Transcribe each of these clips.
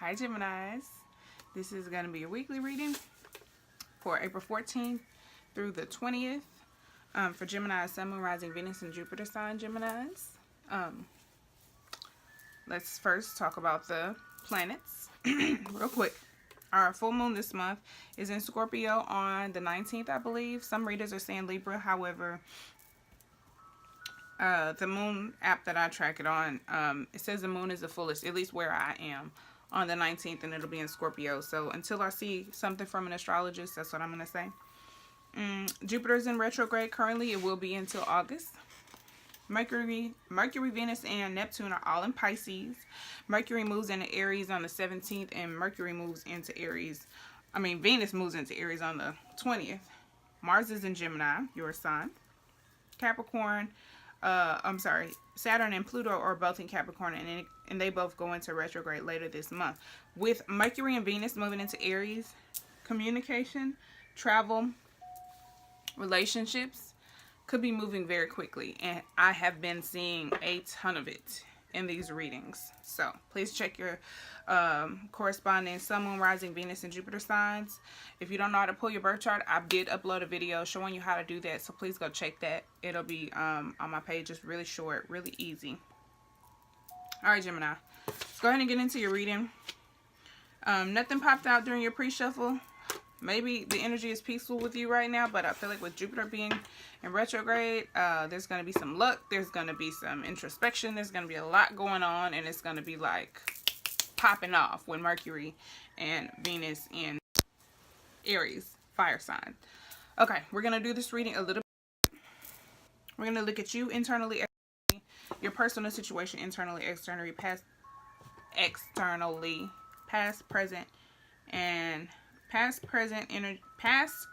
Hi Geminis, this is going to be a weekly reading for April 14th through the 20th for Gemini, Sun, Moon, Rising, Venus, and Jupiter sign Geminis. Let's first talk about the planets real quick. Our full moon this month is in Scorpio on the 19th, I believe. Some readers are saying Libra, however, the moon app that I track it on, it says the moon is the fullest, at least where I am, on the 19th, and it'll be in Scorpio. So until I see something from an astrologist, that's what I'm going to say. Jupiter's in retrograde currently. It will be until August. Mercury, Venus, and Neptune are all in Pisces. Mercury moves into Aries on the 17th, and Mercury moves into Aries. Venus moves into Aries on the 20th. Mars is in Gemini, your sign. Capricorn, Saturn and Pluto are both in Capricorn, and they both go into retrograde later this month. With Mercury and Venus moving into Aries, communication, travel, relationships could be moving very quickly, and I have been seeing a ton of it in these readings. So please check your corresponding Sun, Moon, Rising, Venus, and Jupiter signs. If you don't know how to pull your birth chart, I did upload a video showing you how to do that, so please go check that. It'll be on my page. It's really short, really easy. All right, Gemini, let's go ahead and get into your reading. Nothing popped out during your pre-shuffle. Maybe the energy is peaceful with you right now, but I feel like with Jupiter being in retrograde, there's going to be some luck. There's going to be some introspection. There's going to be a lot going on, and it's going to be like popping off with Mercury and Venus in Aries, fire sign. Okay, we're going to do this reading a little bit. We're going to look at you internally, externally, your personal situation internally, externally, past, present, and past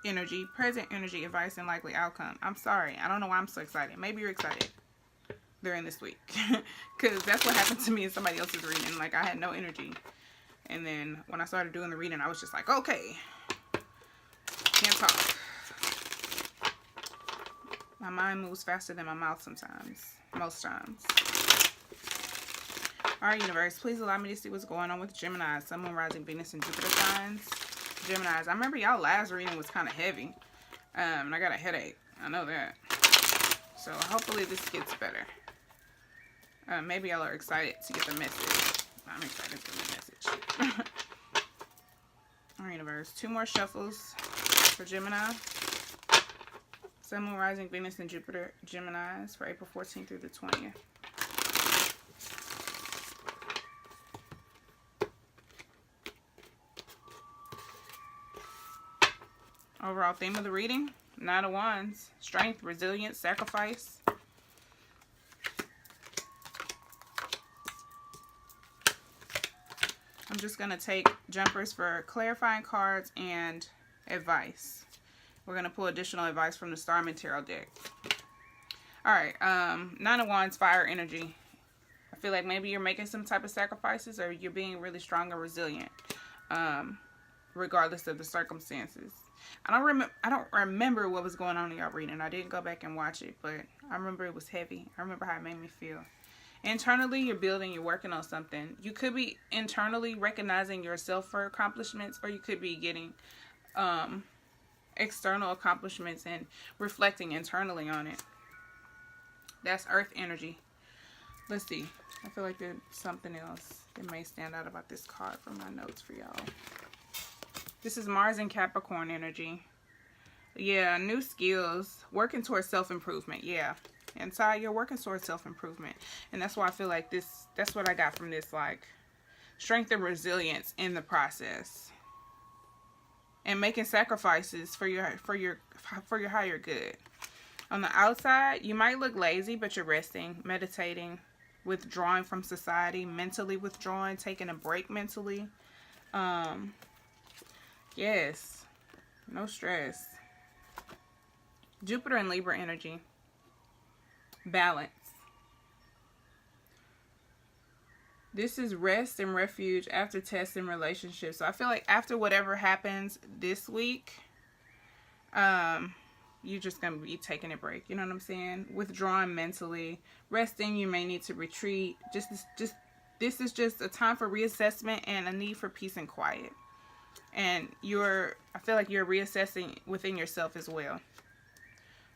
energy, present energy, advice, and likely outcome. I'm sorry. I don't know why I'm so excited. Maybe you're excited during this week. Because that's what happened to me in somebody else's reading. Like, I had no energy. And then when I started doing the reading, I was just like, okay. Can't talk. My mind moves faster than my mouth sometimes. Most times. Alright, universe. Please allow me to see what's going on with Gemini, Sun, Moon, Rising, Venus, and Jupiter signs. Geminis, I remember y'all last reading was kind of heavy, and I got a headache. I know that. So hopefully this gets better. Maybe y'all are excited to get the message. I'm excited for the message. All right, universe. 2 more shuffles for Gemini. Sun, Moon, Rising, Venus, and Jupiter Geminis for April 14th through the 20th. Overall theme of the reading, 9 of Wands, strength, resilience, sacrifice. I'm just going to take jumpers for clarifying cards and advice. We're going to pull additional advice from the Starman Tarot deck. Alright, 9 of Wands, fire energy. I feel like maybe you're making some type of sacrifices, or you're being really strong and resilient, regardless of the circumstances. I don't remember what was going on in y'all reading. I didn't go back and watch it, but I remember it was heavy. I remember how it made me feel. Internally, you're building, you're working on something. You could be internally recognizing yourself for accomplishments, or you could be getting external accomplishments and reflecting internally on it. That's earth energy. Let's see. I feel like there's something else that may stand out about this card from my notes for y'all. This is Mars and Capricorn energy. Yeah, new skills. Working towards self-improvement. Yeah. Inside, you're working towards self-improvement. And that's why I feel like that's what I got from this, like, strength and resilience in the process. And making sacrifices for your higher good. On the outside, you might look lazy, but you're resting, meditating, withdrawing from society, mentally withdrawing, taking a break mentally. Yes, no stress. Jupiter and Libra energy. Balance. This is rest and refuge after tests and relationships. So I feel like after whatever happens this week, you're just going to be taking a break. You know what I'm saying? Withdrawing mentally. Resting, you may need to retreat. Just this is just a time for reassessment and a need for peace and quiet. And I feel like you're reassessing within yourself as well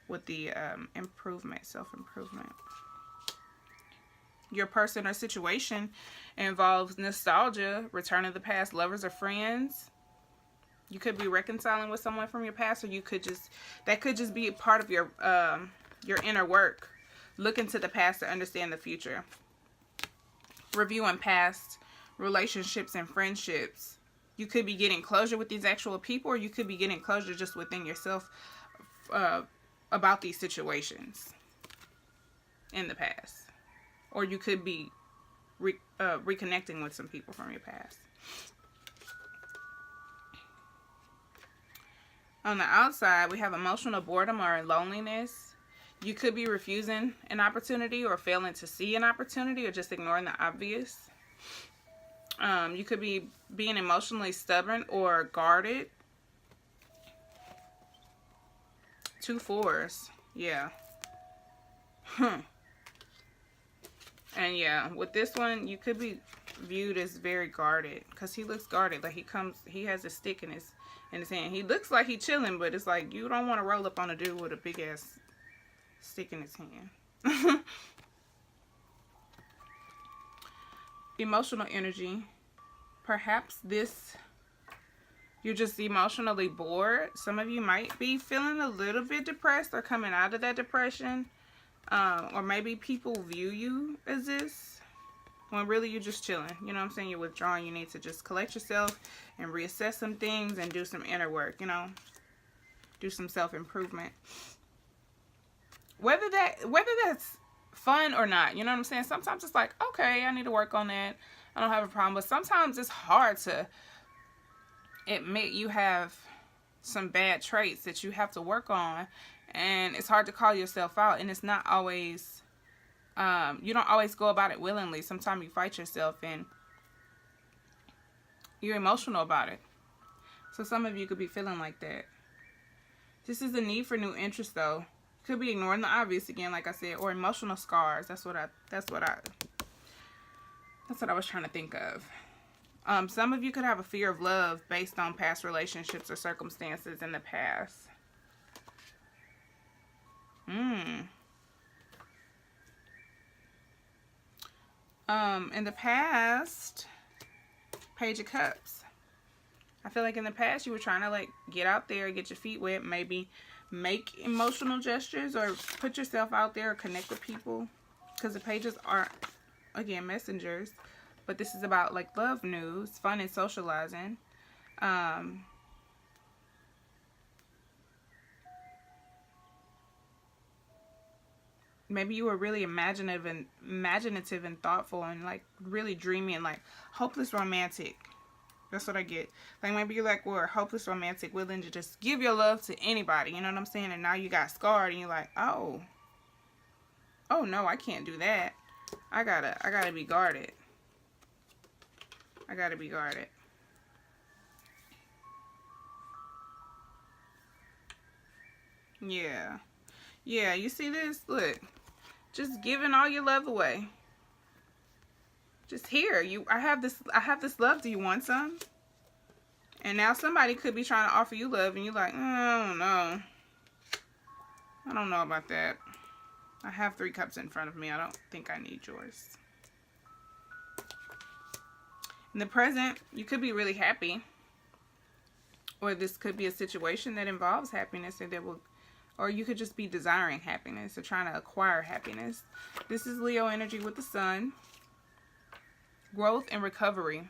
with the improvement, self-improvement. Your person or situation involves nostalgia, return of the past, lovers or friends. You could be reconciling with someone from your past, or that could just be a part of your inner work. Look into the past to understand the future. Reviewing past relationships and friendships. You could be getting closure with these actual people, or you could be getting closure just within yourself about these situations in the past. Or you could be reconnecting with some people from your past. On the outside, we have emotional boredom or loneliness. You could be refusing an opportunity or failing to see an opportunity or just ignoring the obvious. You could be being emotionally stubborn or guarded. 2 4s. Yeah. And yeah, with this one, you could be viewed as very guarded. Because he looks guarded. Like he has a stick in his hand. He looks like he's chilling, but it's like you don't want to roll up on a dude with a big ass stick in his hand. Emotional energy. Perhaps you're just emotionally bored. Some of you might be feeling a little bit depressed or coming out of that depression. Or maybe people view you as this when really you're just chilling. You know what I'm saying? You're withdrawing. You need to just collect yourself and reassess some things and do some inner work, you know. Do some self-improvement. Whether that's fun or not, you know what I'm saying? Sometimes it's like, okay, I need to work on that. I don't have a problem. But sometimes it's hard to admit you have some bad traits that you have to work on. And it's hard to call yourself out. And it's not always, you don't always go about it willingly. Sometimes you fight yourself and you're emotional about it. So some of you could be feeling like that. This is the need for new interest, though. Could be ignoring the obvious again, like I said, or emotional scars. That's what I was trying to think of. Some of you could have a fear of love based on past relationships or circumstances in the past. In the past, Page of Cups. I feel like in the past you were trying to like get out there, get your feet wet, maybe make emotional gestures or put yourself out there or connect with people. Because the pages are, again, messengers. But this is about like love news, fun and socializing. Maybe you were really imaginative and thoughtful and like really dreamy and like hopeless romantic. That's what I get. Like maybe you're like, we're hopeless romantic, willing to just give your love to anybody. You know what I'm saying? And now you got scarred and you're like, oh no, I can't do that. I gotta be guarded. I gotta be guarded. Yeah. Yeah, you see this? Look. Just giving all your love away. Just here. I have this love. Do you want some? And now somebody could be trying to offer you love and you're like, I don't know. I don't know about that. I have 3 cups in front of me. I don't think I need yours. In the present, you could be really happy. Or this could be a situation that involves happiness and that will, or you could just be desiring happiness or trying to acquire happiness. This is Leo energy with the sun. Growth and recovery.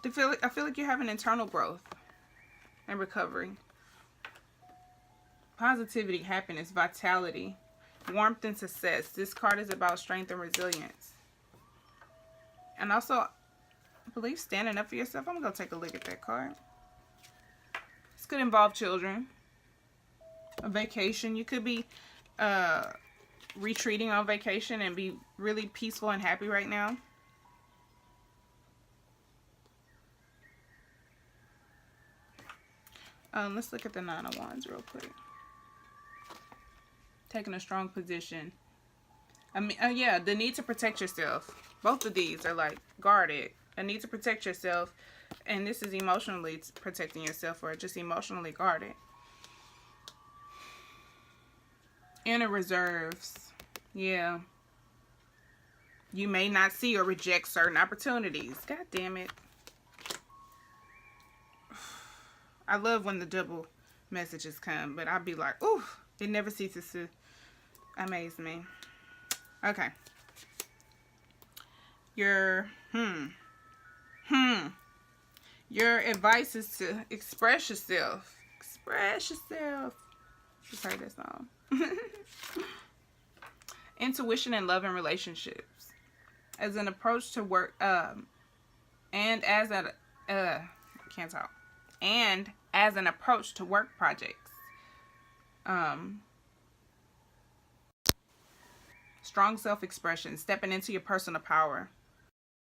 I feel like you have an internal growth and recovery. Positivity, happiness, vitality, warmth and success. This card is about strength and resilience. And also, I believe standing up for yourself. I'm going to go take a look at that card. This could involve children. A vacation. You could be retreating on vacation and be really peaceful and happy right now. Let's look at the 9 of Wands real quick. Taking a strong position. I mean, yeah, the need to protect yourself. Both of these are like guarded. A need to protect yourself. And this is emotionally protecting yourself or just emotionally guarded. Inner reserves. Yeah. You may not see or reject certain opportunities. God damn it. I love when the double messages come, but I'll be like, ooh, it never ceases to amaze me. Okay. Your advice is to express yourself. Express yourself. Just heard that song. Intuition and love and relationships. As an approach to work, and as an approach to work projects. Strong self-expression, stepping into your personal power.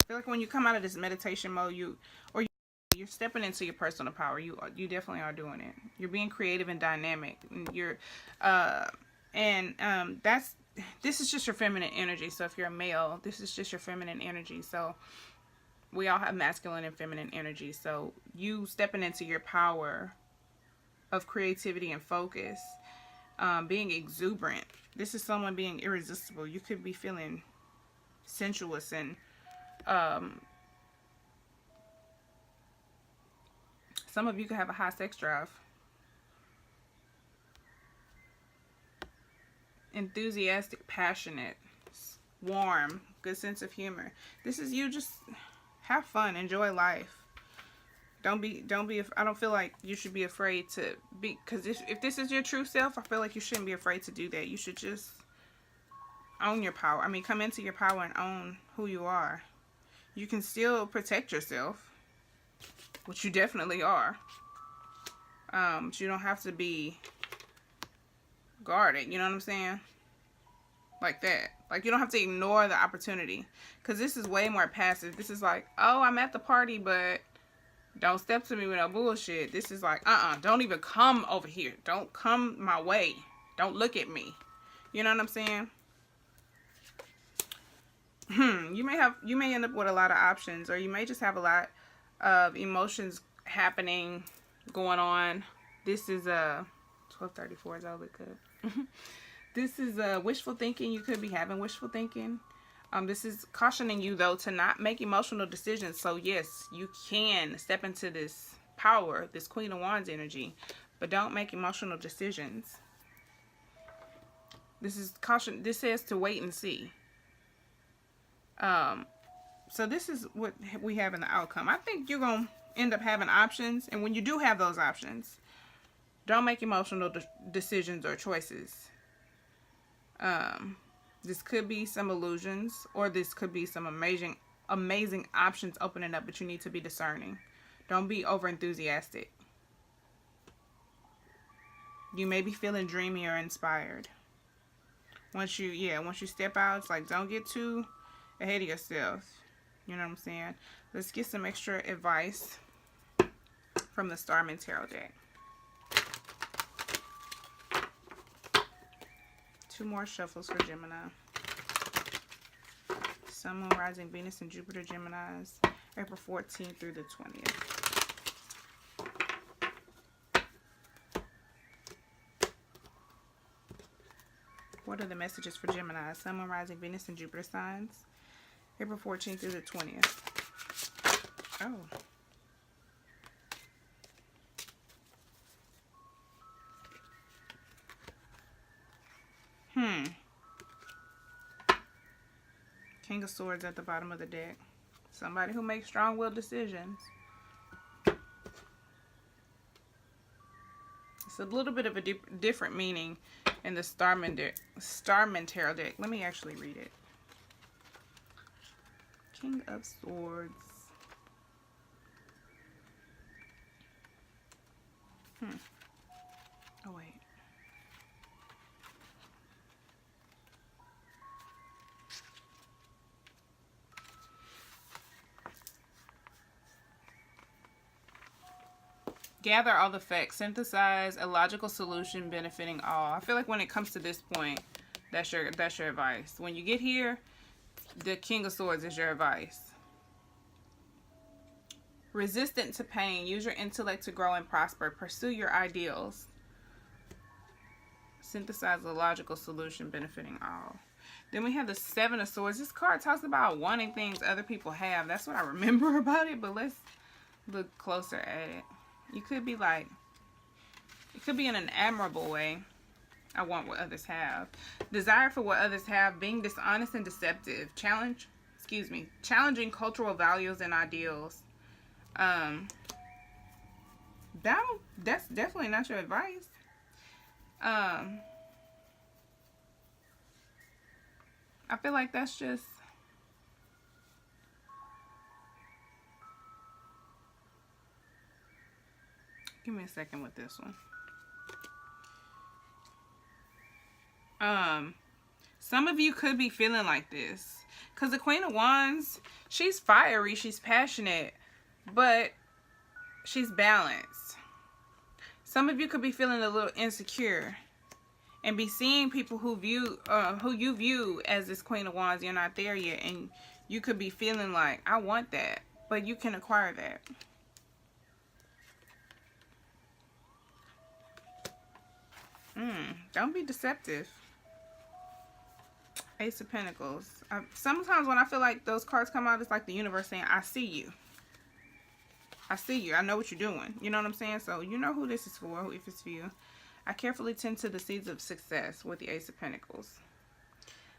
I feel like when you come out of this meditation mode, you're stepping into your personal power. You definitely are doing it. You're being creative and dynamic. And this is just your feminine energy. So if you're a male, this is just your feminine energy. So we all have masculine and feminine energy. So you stepping into your power of creativity and focus, being exuberant. This is someone being irresistible. You could be feeling sensuous and some of you could have a high sex drive. Enthusiastic, passionate, warm, good sense of humor. This is you. Just have fun, enjoy life. Don't be I don't feel like you should be afraid to be, because if this is your true self, I feel like you shouldn't be afraid to do that. You should just own your power. I mean, come into your power and own who you are. You can still protect yourself, which you definitely are. But you don't have to be guarded, you know what I'm saying? Like that. Like, you don't have to ignore the opportunity, because this is way more passive. This is like, oh, I'm at the party, but don't step to me with no bullshit. This is like, don't even come over here. Don't come my way. Don't look at me. You know what I'm saying? You may end up with a lot of options, or you may just have a lot of emotions happening, going on. This is 12:34 is all it could. This is wishful thinking. You could be having wishful thinking. This is cautioning you, though, to not make emotional decisions. So, yes, you can step into this power, this Queen of Wands energy, but don't make emotional decisions. This is caution. This says to wait and see. So this is what we have in the outcome. I think you're going to end up having options. And when you do have those options, don't make emotional decisions or choices. This could be some illusions, or this could be some amazing options opening up, but you need to be discerning. Don't be over enthusiastic. You may be feeling dreamy or inspired. Once you step out, it's like, don't get too ahead of yourself. You know what I'm saying? Let's get some extra advice from the Starman Tarot deck. 2 more shuffles for Gemini. Sun, Moon, Rising, Venus, and Jupiter Geminis. April 14th through the 20th. What are the messages for Gemini? Sun, Moon, Rising, Venus, and Jupiter signs. April 14th through the 20th. Oh. King of Swords at the bottom of the deck. Somebody who makes strong-willed decisions. It's a little bit of a different meaning in the Starman Tarot deck. Let me actually read it. King of Swords. Oh, wait. Gather all the facts. Synthesize a logical solution benefiting all. I feel like when it comes to this point, that's your advice. When you get here, The King of Swords is your advice. Resistant to pain. Use your intellect to grow and prosper. Pursue your ideals. Synthesize a logical solution benefiting all. Then we have the Seven of Swords. This card talks about wanting things other people have. That's what I remember about it, but let's look closer at it. You could be like, it could be in an admirable way. I want what others have. Desire for what others have. Being dishonest and deceptive. Challenging cultural values and ideals. That's definitely not your advice. I feel like that's just give me a second with this one. Some of you could be feeling like this because the Queen of Wands, she's fiery, she's passionate, but she's balanced. Some of you could be feeling a little insecure and be seeing people who you view as this Queen of Wands. You're not there yet, and you could be feeling like, I want that, but you can acquire that. Don't be deceptive. Ace of Pentacles. Sometimes when I feel like those cards come out, it's like the universe saying, I see you. I see you. I know what you're doing. You know what I'm saying? So you know who this is for, if it's for you. I carefully tend to the seeds of success with the Ace of Pentacles.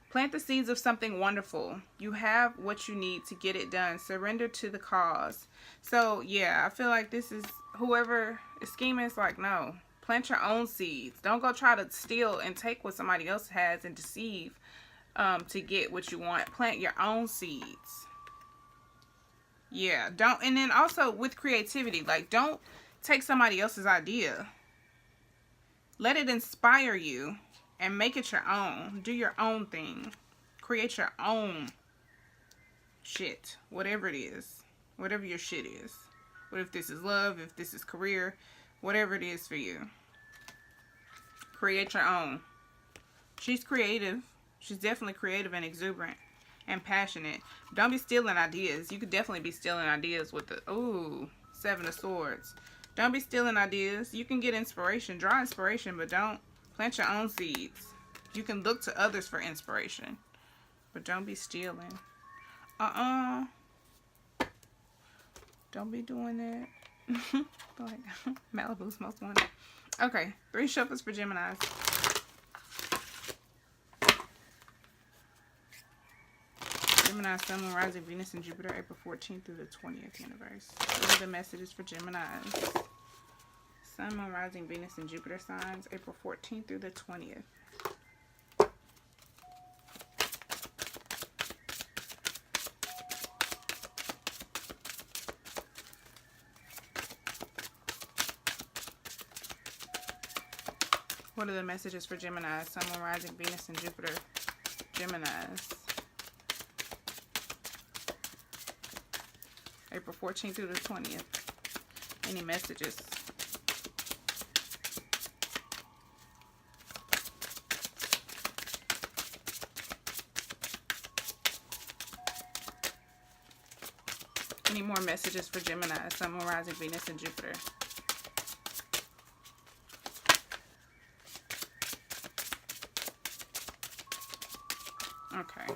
Plant the seeds of something wonderful. You have what you need to get it done. Surrender to the cause. So yeah, I feel like this is whoever is scheming is like, no. Plant your own seeds. Don't go try to steal and take what somebody else has and deceive to get what you want. Plant your own seeds. Yeah, don't. And then also with creativity, like, don't take somebody else's idea. Let it inspire you and make it your own. Do your own thing. Create your own shit, whatever it is, whatever your shit is. What if this is love, if this is career, whatever it is for you. Create your own. She's creative. She's definitely creative and exuberant and passionate. Don't be stealing ideas. You could definitely be stealing ideas with the, ooh, Seven of Swords. Don't be stealing ideas. You can get inspiration, draw inspiration, but don't plant your own seeds. You can look to others for inspiration, but don't be stealing. Don't be doing that. Like Malibu's most wanted. Okay, 3 shuffles for Geminis. Gemini, Sun, Moon, Rising, Venus, and Jupiter, April 14th through the 20th universe. What are the messages for Geminis? Sun, Moon, Rising, Venus, and Jupiter signs, April 14th through the 20th. What are the messages for Gemini? Sun, Moon, Rising, Venus, and Jupiter. Geminis. April 14th through the 20th. Any messages? Any more messages for Gemini? Sun, Moon, Rising, Venus, and Jupiter. Okay.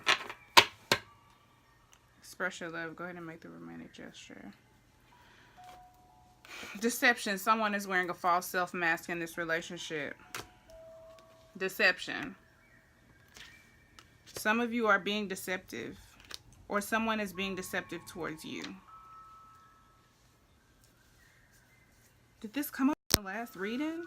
Express your love. Go ahead and make the romantic gesture. Deception. Someone is wearing a false self mask in this relationship. Deception. Some of you are being deceptive, or someone is being deceptive towards you. Did this come up in the last reading?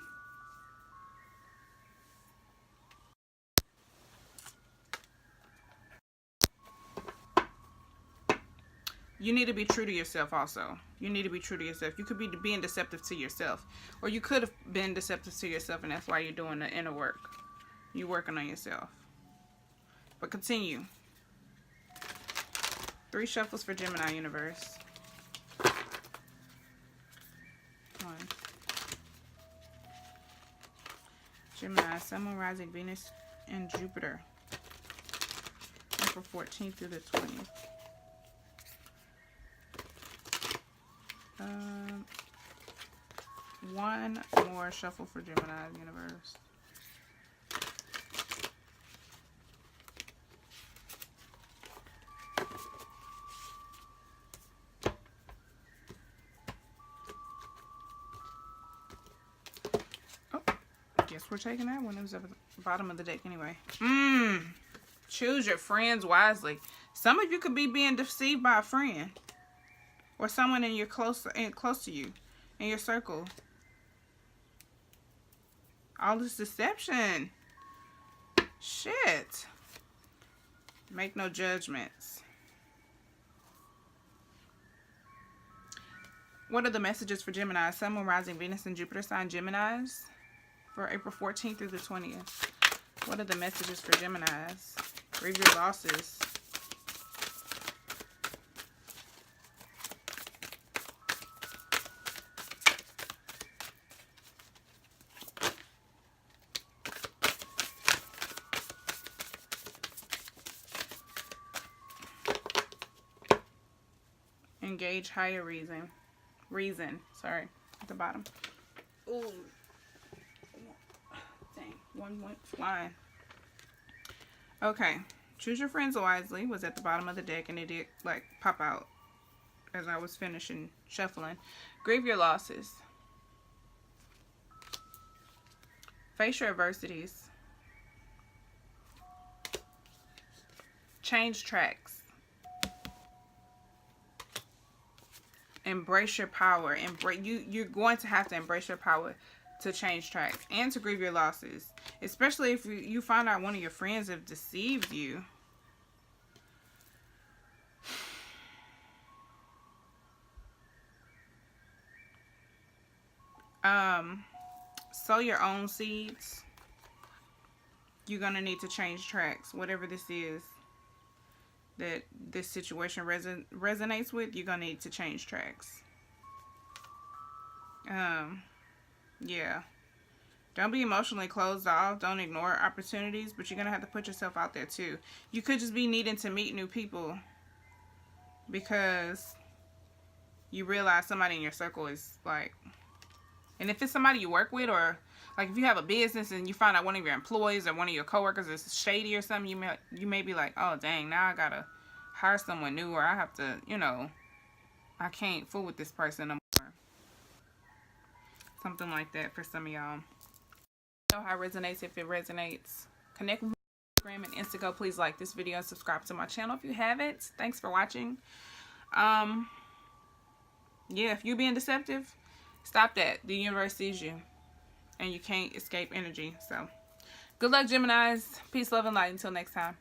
You need to be true to yourself also. You need to be true to yourself. You could be being deceptive to yourself. Or you could have been deceptive to yourself, and that's why you're doing the inner work. You're working on yourself. But continue. 3 shuffles for Gemini universe. 1. Gemini, Sun, Moon, Rising, Venus, and Jupiter. April 14th through the 20th. One more shuffle for Gemini universe. Oh, guess we're taking that one. It was at the bottom of the deck anyway. Choose your friends wisely. Some of you could be being deceived by a friend or someone in your close to you in your circle. All this deception. Shit. Make no judgments. What are the messages for Gemini? Sun, Moon, Rising, Venus, and Jupiter sign Geminis for April 14th through the 20th. What are the messages for Geminis? Grieve your losses. Engage higher reason. Sorry, at the bottom. Ooh. Dang, one went flying. Okay. Choose your friends wisely was at the bottom of the deck, and it did like pop out as I was finishing shuffling. Grieve your losses. Face your adversities. Change tracks. Embrace your power. You're going to have to embrace your power to change tracks and to grieve your losses, especially if you find out one of your friends have deceived you. Sow your own seeds. You're gonna need to change tracks, whatever this is that this situation resonates with. You're gonna need to change tracks. Yeah, don't be emotionally closed off. Don't ignore opportunities, but you're gonna have to put yourself out there too. You could just be needing to meet new people because you realize somebody in your circle is like, and if it's somebody you work with, or like if you have a business and you find out one of your employees or one of your coworkers is shady or something, you may be like, oh dang, now I gotta hire someone new, or I have to, you know, I can't fool with this person no more. Something like that for some of y'all. Know how it resonates. If it resonates, connect with me on Instagram and Instantgo. Please like this video and subscribe to my channel if you haven't. Thanks for watching. Yeah, if you're being deceptive, stop that. The universe sees you and you can't escape energy. So good luck, Geminis. Peace, love, and light. Until next time.